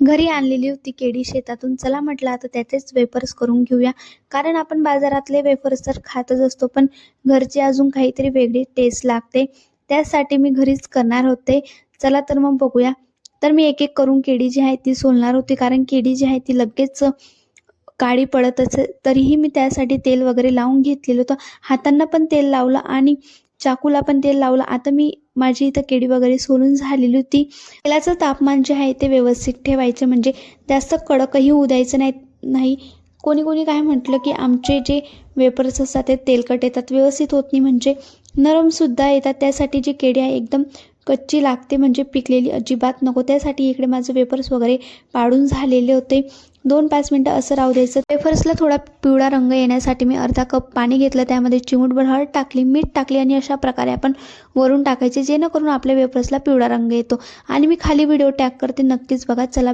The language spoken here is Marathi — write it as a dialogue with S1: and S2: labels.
S1: घरी आणलेली होती केळी शेतातून. चला म्हटलं आता त्याचेच वेफर्स करून घेऊया. कारण आपण बाजारातले वेफर्स तर खातच असतो, पण घरची अजून काहीतरी वेगळी टेस्ट लागते. त्यासाठी मी घरीच करणार होते. चला तर मग बघूया. तर मी एक एक करून केळी जी आहे ती सोलणार होती, कारण केळी जी आहे ती लगेच काळी पडत असे. तरीही मी त्यासाठी तेल वगैरे लावून घेतलेलं होतं. हातांना पण तेल लावलं आणि चाकूला पण तेल लावलं. आता माझी इथं केळी वगैरे सोलून झालेली होती. तेलाचं तापमान जे आहे ते व्यवस्थित ठेवायचं, म्हणजे जास्त कडकही होऊ द्यायचं नाही. कोणी काय म्हटलं की आमचे जे वेफर्स असतात ते तेलकट येतात, व्यवस्थित होत नाही, म्हणजे नरमसुद्धा येतात. त्यासाठी जी केळी आहे एकदम कच्ची लागते, म्हणजे पिकलेली अजिबात नको. त्यासाठी इकडे माझे वेफर्स वगैरे पाडून झालेले होते. 2-5 मिनटं असं राहू द्यायचं. वेफर्सला थोडा पिवळा रंग येण्यासाठी मी अर्धा कप पाणी घेतलं, त्यामध्ये चिमूटभर हळद टाकली, मीठ टाकली आणि अशा प्रकारे आपण वरून टाकायचे, जेणेकरून आपल्या वेफर्सला पिवळा रंग येतो. आणि मी खाली व्हिडिओ टॅग करते, नक्कीच बघा. चला